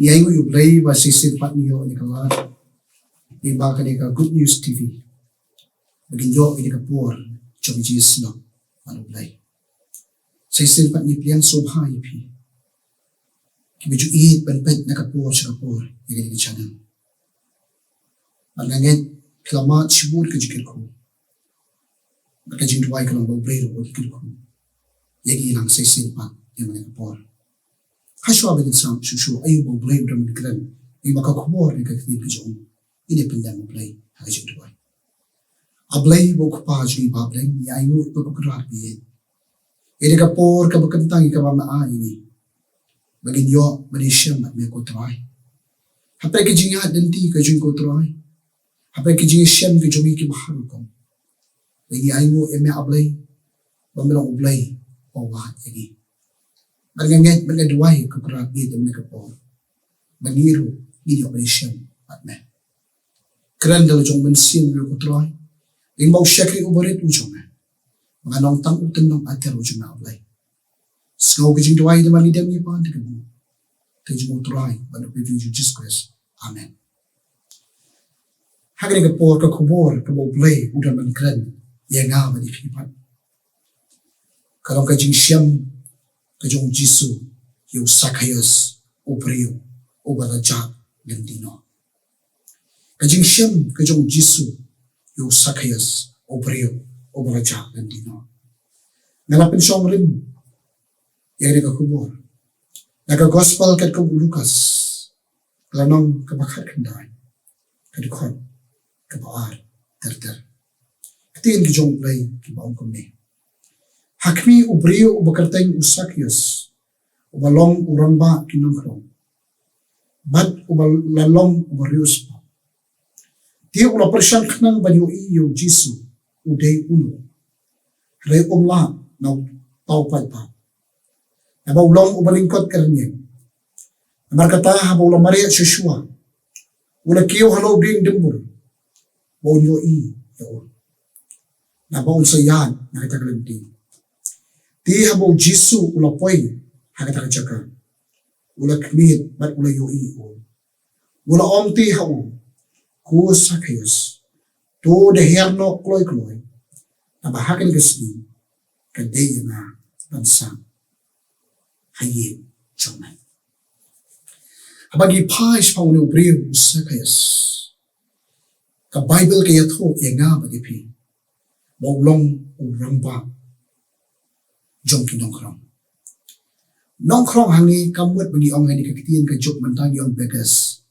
Ni ay U Blei ba sisin pat niyo ni kawan. Ni ba ka ni ka Good News TV. Baginyo ini ka por jong Jesus no U Blei. Sisin pat ni pian sobha ipi. Kibiju it ban pet na ka por sa ka por ni ka channel. Manganget klamat shibur ka jikir ko. Maka jingtuai ka lang U Blei ro jikir ko. Yagi ilang sisin pat ni ka por. Haswa bin sam shushu ayu U Blei dam dikran ni maka khobor ni ka ktien ka jong ini pendam U Blei ha jingtuai. U Blei bo khpa ji ba Blei ni ayu bo kra bi. Ini ka por ka bakantang ka ma a ini. Bagin yo mynsiem me ko trai. Hape ki jinga denti ka jing ko trai. Hape ki jingiasem ka jogi ki bahar ko. Lagi ayu eme U Blei ba melong U Blei o wa lagi. Manganget duai ka kra bi dem ka por. Maniru ni yo mynsiem at me. Kran dal jong mynsiem ko trai. Ing mau syakri ubarit ujong. Mga nong tang utan nong ater ujong na U Blei. Sngau ka jing duai dem lidam ni pa de mo. Tejmo trai ba no U Jesus Khrist. Amen. Hagani ka por ka khobor ka U Blei udan man kran ye nga ba di phipat. Kalong ka jing siam ka jong Jisu yu sakayos ubriyo ubalaja gandino. Ka jing siam ka jong Jisu yu sakayos ubriyo ubalaja gandino. Ngalapin siyang rin yang ka khobor. Naka gospel kat ka Loukas. Lanong kabakat kanday. Kadikon kabaar ter. Ktien ki jong Blei ki baong kumne. Hakmi ubriyo ubakarteng usakyos. Ubalong urangba kinongkrong. Bad ubalalong ubarius pa. Di ula persyang khnang banyo U Jisu uday uno. Ray umla na taupad pa. Nabawlong ubalingkot karanyeng. Namarkata habawlang Maria Shishua. Ula kiyo halaw ding dimbur. Bawon yaon. Nabawon sa yan nakitagalanting. Ti habaw Jisu ula poy hakatagachaka. Ula kmit bat ula o. Ula omti hao. Kus hakayos. To de herno kloy. Nabahakin kasni. Kadaya na bansang. Hayin chonay. Habang ipais pa uni ubriyo sakayos. Ka Bible kaya to nga magipi. Bawlong urangba. Jong kinongkrong. Nongkrong hangi kamut bagi ong hani Ka Ktien K.J.P mantang yung begas.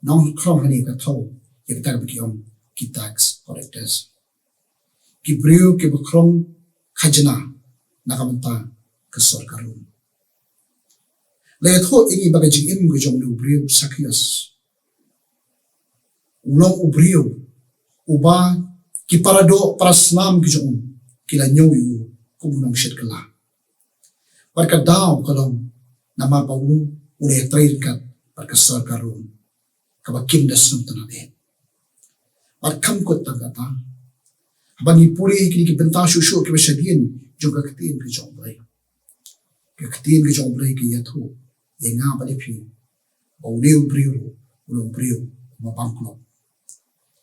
Nongkrong hani kataw yaktar bagi ong kitags collectors. Kibriyo kibakrong kajana nakamanta kasor karun. Layat ho ingi baga jingim ko jong ubriyo sakiyas. Ulong ubriyo uba kiparado paraslam ko jong kilanyaw yu kumunong syat kala. Warka daw kalong namapawu ulay trail kat parkasar karun kabakindas ng tanabit. Warkam kot tagata habang ipuli kinikibenta syusyo kibasyagin jong Ka Ktien K.J.P Ka Ktien K.J.P kaya to yang nga palipi bawliw briyo ulong briyo mabangklok.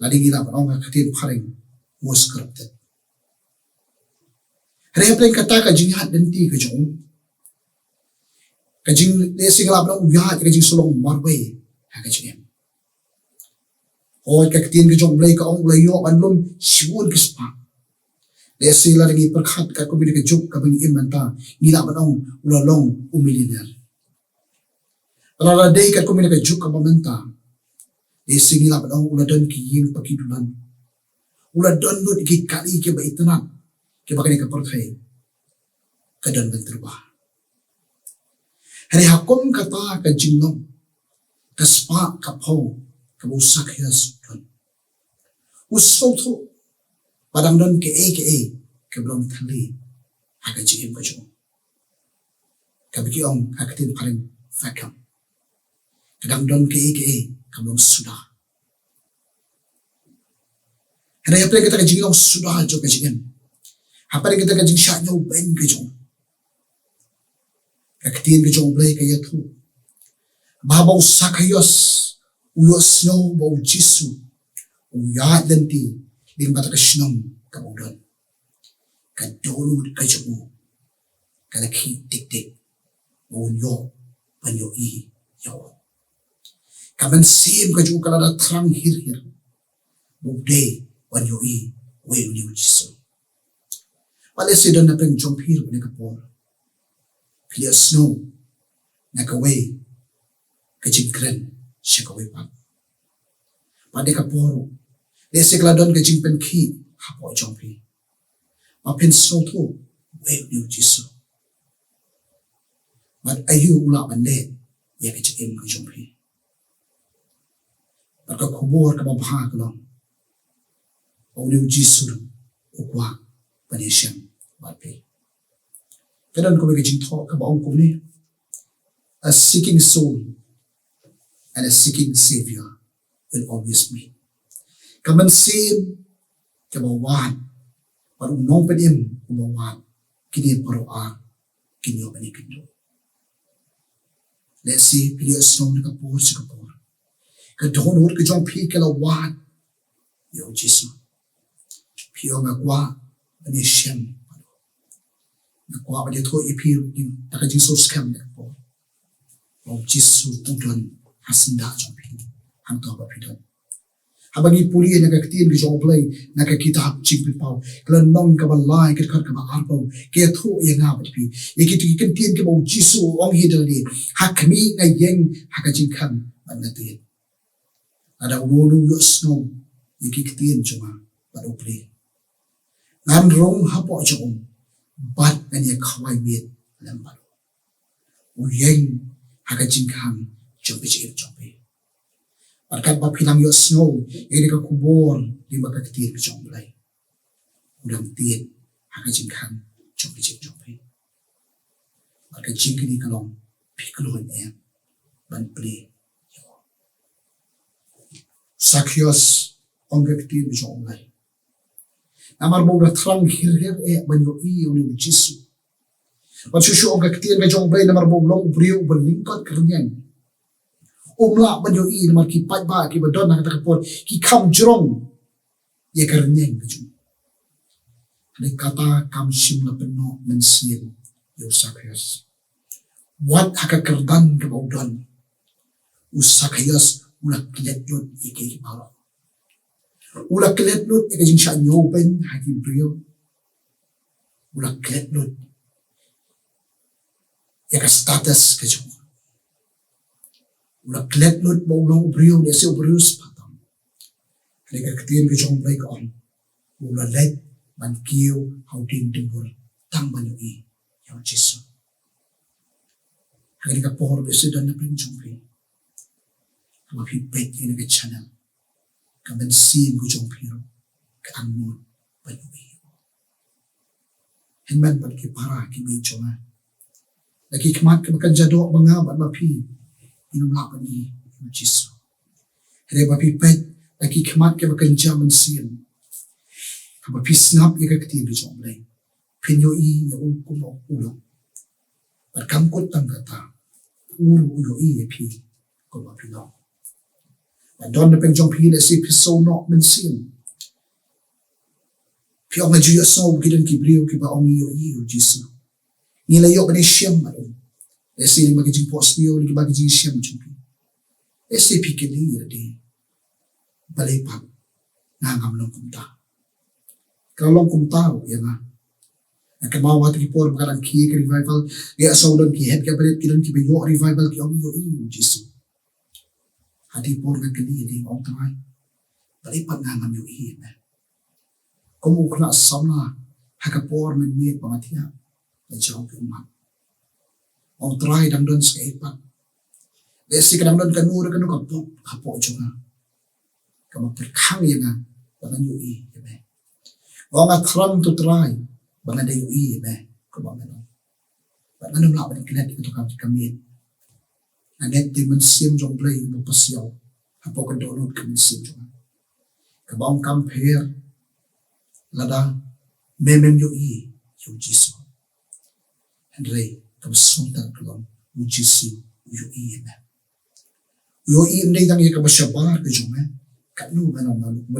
Lading ila pa Ka Ktien paring was corrupted. Hari apa yang kata kajing hat denti kajong, kajing lesing lap ng uyahat kajing sulong marway kajing. O Ka Ktien K.J.P Blei ka ong ulayo anlom siwon kispa. Lesing la lagi perkhat ka kumili kajuk ka bang imanta nila pa ng ulalong umiliner. Palaladay ka kumili kajuk ka mamanta. Lesing nila pa ng uladan kiying pakidulan. Uladan nun ikikali kiba itanan. Kaya baka nikapartay, kadan magtrabaho. Hari hakom kata ka jingnong, kaspa kapaw, kabusak yas. Usaw to, padang doon ke kablong tali, haka jingim ka jong. Kabikiong hakatin pa rin fakam. Kadang doon ke kablong sudah. Hari hapin kita ka jingnong sudah jo ka jingim. Apa yang kita kajing syaknya ubain ke jong. Ka Ktien K.J.P Blei kaya tu. Babaw sakayos, uyo snow ba U Jisu, uyat lenti, ling batakasnong kabudon. Kadolud kajabu, kalaki tik-tik, unyo, panyo yaw. Kamansim kaju kalada terang hir-hir, bugday, wanyo wei U Jisu. Palesidan na peng jompir ni kapor. Clear snow, nakaway, kajingkren, siya kaway pa. Pade kapor, lesikladon kajingpen ki, hapo jompi. Mapin snow to, wei U Jisu. Mat ayu ula mande, ya kajingim kajompi. Pagka kubur kababha kalong, o U Jisu, ukwa, mynsiem, matpi. Kadang ko magiging talk about ko ni a seeking soul and a seeking savior will always meet. Kamansim kabawan parang nong panim umawan kini paroa kinyo manikindo. Let's see pilio snow na kapur sa kapur. Kadonor kajong pi kalawan U Jisu. Pio magwa mynsiem. Nakuha pa dito ipiyo yung takajinsos kam na po. O Jisu udon hasinda jong pi. Hangto pa pidon. Habang ipuli na Ka Ktien U Blei nakakita jingpipaw. Kala nong kabalay kakar kabaarpaw. Kaya to iya nga pa pi. Ikito Ka Ktien O Jisu ong hidali. Hakmi ngayeng hakajingkam magnatin. Ada wulu yosno Ka Ktien joma padupli. Nganrong hapo jong bat ngani kawai miet lembal. Uyeng hakajingkam jompi. Barkat bapilang yo snow ini ka kubor di Ka Ktien U Blei. Udang tien hakajingkam jompi. Barkat jingkini kalong pikloin ban pli. Sakyos ong Ka Ktien U Blei. Namar mo na trang hir-hir banyo U Jisu. Matsusyo ang Ka Ktien U Blei namar mo long ubriyo uban lyngkot kyrteng. Umla banyo namar kipat ba kibadon nakatakapon ki kamjrong ya kyrteng kajung. Haday kata kamsim na peno mynsiem U Sakyos. Wat hakakardan kabaudon U Sakyos ulak letlot ikay paro. Ulak letlot ikajing siya nyoben haki brio. Ulak letlot ika status kajung. Ulak letlot maulong brio ni si ubrius patang. Haday Ka Ktien U Blei kaon. Ulak let man kiyo hauding timbul tang banyo U Jisu. Haday ka pohor besidan na pinjumpi. Mapipet ini ke channel. Kamansim U Piro. Kaangon banyo Hinman ban ki para ki medyo nga. Nakikmat ka makanjado mga ban mapi. Inumlapan U Jisu. Haday mapipet. Nakikmat ka makanja mynsiem. Kapapisnap Ka Ktien U Blei. Pinyo yung kumno ulo. Pagkangkot ang kata. Uro uyo pi. Kumapilo. Doon na pang jompi na si Ephesos no mynsiem. Pio nga Jingiaseng gidan kibriyo kiba ong U Jisu. Nilayo ka ni siyam malong. Esi magiging post niyo, magiging siyam jompi. Esi pikili di balipag nangamlong kumta. Kalong kumta yan nga. Nagkamawat kipor makarang ki revival. Kaya asaw doon ki head kabalit kidan kibayo revival ki ong U Jisu. Hati por na kaniling ong tangay. Balipag ngangam U Kumukla samla hakapor men miet pangatiya. Najaw ki umat. Ong try dang doon sa kaipat. Desi ka dang doon kanura kanu kapok. Kapok jo nga. Kamapirkang yan nga. Bangan U O nga tram to try. Bangan da U Kumang ano. Bangan nung laban ng kinati ito kami. Anet di mynsiem U Blei mapasyaw. Hapo ka doonod ka mynsiem jo nga. Kabaong kamper. Lada memem U Jisu. Henry, kamusuntan kalong U Jisu U Yo ndai tang ye ka bashabar ke jong ka nu ba na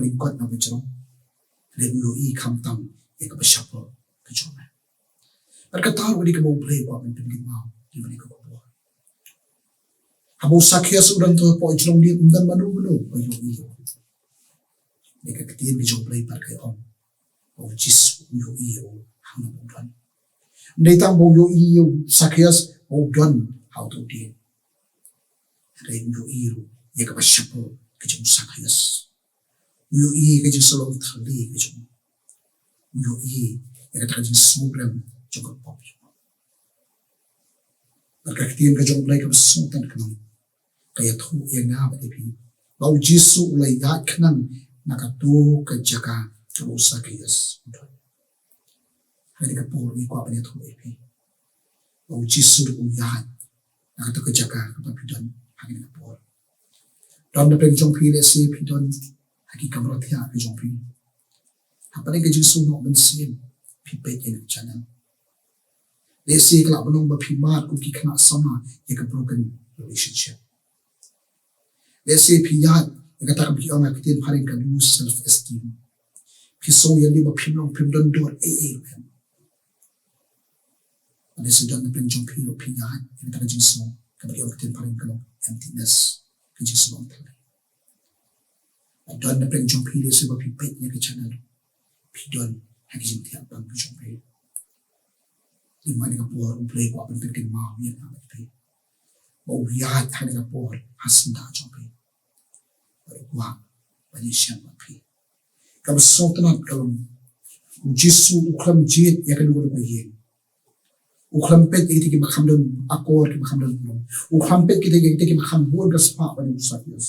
lyngkot na bejong le yo kam tang ye ka bashabar ke jong berkata wadi ka U Blei ko ben pin mau di bani ko bo habo sakya sudan to po jong di undan manu manu yo ne ka Ktien bi U Blei par kai om O Jisu yo hang na bon ndai tang bo yo sakya o don how to deal Ren yo ye ka bashabar ke jong sakya yo ke jong solong thali ke jong yo ye ka ta jong sobrem jong pop Ka Ktien ka jong Blei ka sutan kan kaya thu ye nga ba pi ba Jisu ulai ya khnang nakatu ka jaka ka usakiyas hari ka por ni ko ba thu pi ba Jisu u ya nakatu ka jaka ka pidon hari ka por dom na peng jong pi le si pidon haki kamro thia ka jong pi hapane ka Jisu no mynsiem pi pe in channel le si kala bonong ba pi mat ku ki khna sama ye ka broken relationship le si pi yat ye ka ta ka bi ong ka Ktien pharing ka lose self esteem pi so ye li ba pi long pi don dor em le si don na peng jong pi ro pi yat ye ka ta ka Jisu ka bi ong ka Ktien pharing ka long emptiness ka Jisu long thale don na peng jong pi le si ba pi pe ye ka channel pi don ha ki jing thia bang ka jong pi di mana ka por U Blei ko ben pin mau ye na pi o yat ha ka por hasnda jong pi wa mynsiem pi ka sotna kalom Jisu ukram jit ya kan ko ye ukram pet iti ki makham don akor ki makham don ukram pet ki ki makham bor ka spa ba ni sakyas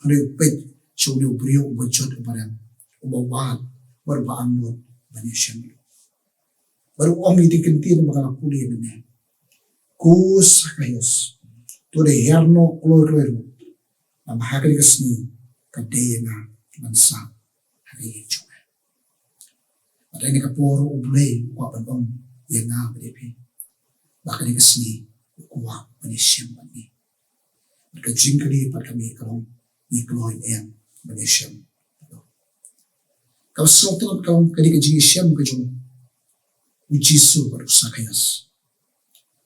hare pet choni brio bojot baram ubawan war ba anur mynsiem baru om iti kintin makala puli ne kus kayos to de herno klor am hakri kasni kadena mansa hari chuma ada ni kaporo U Blei ko ban om ye na bepi bakali kasni ko mynsiem ni ka jingkali par kami kalong ni kloi em mynsiem ka sotro kalong kadi ka jingiaseng ka jong U Jisu baru sakayas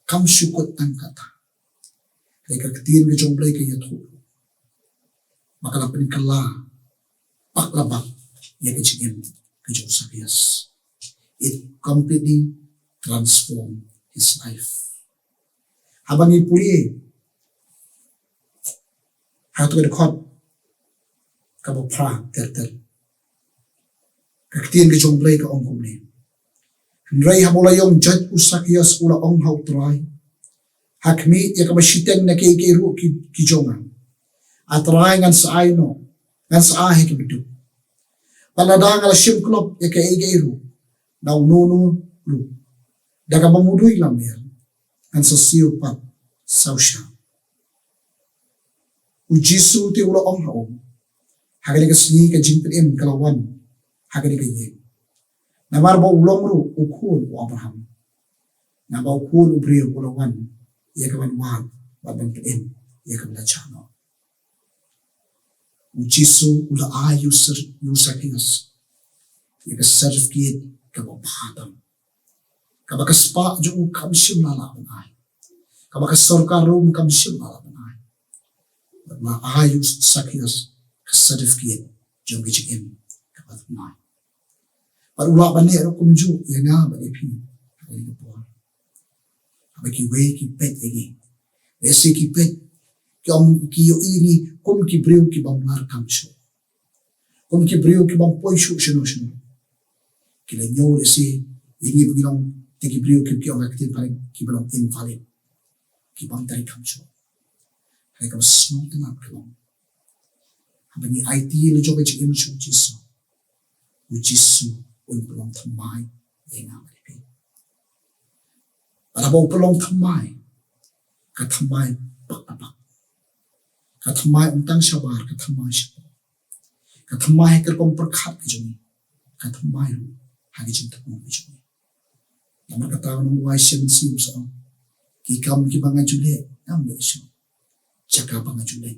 kam syukot tang kata Ka Ktien ka jong Blei ka yathu makala pen kala paklabak ya ka jingim ka jong sakayas it completely transformed his life habang ipuli hatu ka khot ka bo pra ter Ka Ktien ka jong Blei ka ong kumne Rai hamolayong judge usakiyas ula ong hau try hakmi ya ka masiteng na kay ru ki jonga atray ngan sa ayno ngan sa ahe ki bidu paladang ala sim klop ya kay ru na ununo lu daga mamuduy lamir ngan sa siyo pat sausya U Jisu ti ula ong hau hagani ka sni ka jingpim kalawan hagani ka ye Namar ba ulong ru ukun u Abraham. Nama ukun u brio ulawan ye ka wan ba ben pin ye ka chano. U Jisu ula ayu sakiyas. Ye ka certificate ka ba bhatam. Ka ba ka spa jo kam sim na la ai. Ka ba ka sarkar room kam sim na la ai. Ma ayu sakiyas ka certificate jo gijim ka ba mai. Parula bani ero kumju ya nga ba epi ai ko por abaki iwei ki pet egi esi ki pet ki yo ini kum ki brio ki bamlar kamsho kum ki brio ki bam poishu shino ki le nyo esi ini bigilong te ki brio ki ong Ktien pare ki belong invalid ki bam tari kamsho hai ka smong tena kalong abani IT le joga jingim chu Jisu U Jisu un pelong thamai ye nga pi para bo pelong thamai ka thamai pak ka thamai untang sabar ka thamai sabar ka thamai ka kom prakhat ki joni ka thamai ru ha ki jingthmu ki joni namar ka taw nong wai sem siu sa ki kam ki banga jule nam le so chaka banga jule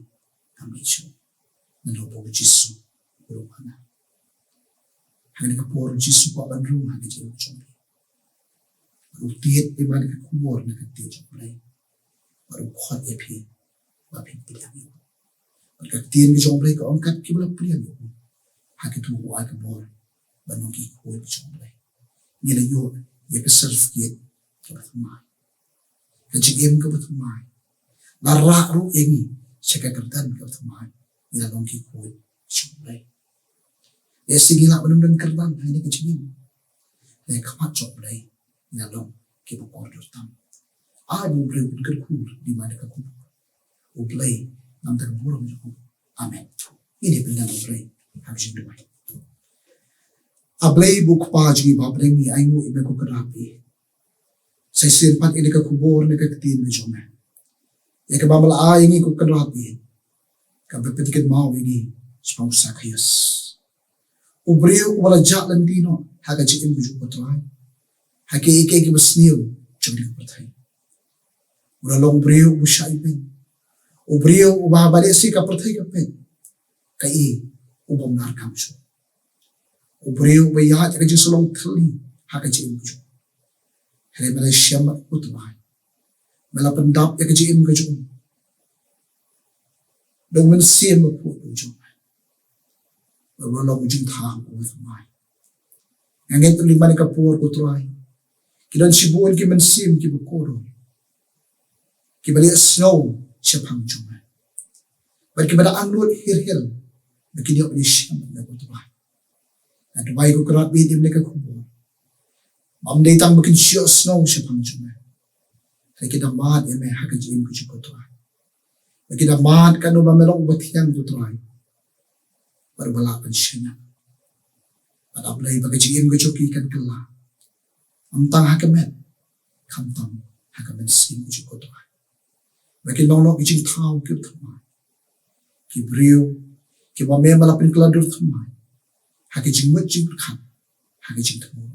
kami Chu nalobo Jisu urumana hanggang kapor Jisu pa banrung hanggang Jisu chombe baru tiet di mana kubur nak tiet chombe baru khot epi bapin pilihan itu Ka Ktien chombe ka angkat kibla pilihan itu hanggang tu wa ka bor banungi kuat chombe nila yo ya ka certificate ka bathmai ka jingim ka bathmai lara ru engi seka kerdan ka bathmai nila longi kuat chombe ya sigila benum kerdan ini ka jingim ya kamat chombe nila long ki bokor tam U Blei berkur di mana ka kubur U Blei nam tak burung jo amen ini pilihan U Blei habis itu Ablay buk pa jingi babreng ni aingu ibe ko karapi. Sa sirpat ini ka kubor ni Ka Ktien ni jome. Ya ka bamala aingi ko karapi. Ka bepetiket mau ini spau sakhayas. Ubriu wala jak landino haga jikim bujuk patrai. Hake ike basniu jodi ko patrai. Ura long briu busha iben. Ubriu uba balesi ka patrai ka pen. Ka I ubam nar kamso. Ubriu bayat ka Jisu long thali haka jiim ka jo. Hele mala syamat utmai. Mala pendap ya ka jiim ka jo. Dong mynsiem ka pu jo. Baru long jingthmu utmai. Ngin lima ni ka pur ko trai. Kidan sibuan ki mynsiem ki bukoro. Ki bali snow syapang jo. Bar ki bada anlut hir baki dia ni syamat na utmai. At why ko kerat bidim mereka kubur. Mam datang makin syok snow syapang cuma. Hai kita mat ya me hak jim ku cukup tuai. Bagi kita mat kan ubah melok batian tu tuai. Baru balak pensyana. Pada Blei bagi jim ku cukup ikan kelah. Amtang hak met. Kamtang hak mynsiem ku cukup tuai. Bagi nonok jing tau ke tuai. Ki briu ki wa me malapin keladur tuai. Hake jingmut jing berkat, hake jingthmu.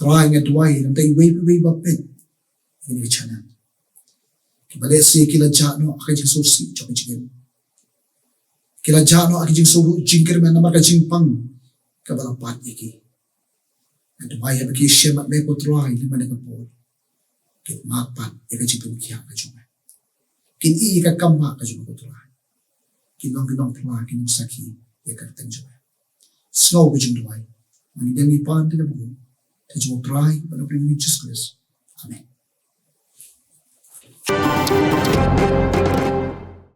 Try ngat duai nam tai iwei bapet. Ini bicara. Kibale si kila jano hake jing sosi jong jingim. Kila jano hake jing soru jingkir man nama ka jingpang kabalapat iki. Ngat duai hake syemat me ko try lima ne kapor. Kit mapat ya ka jingpang kia ka jong. Kin I ka kamba ka jong ko try. Kinong try kinong saki ya ka kyrteng jong. Snow bijing duai. Mani demi pan tidak buku. Terjemah try pada pribadi Jesus Christ. Amin.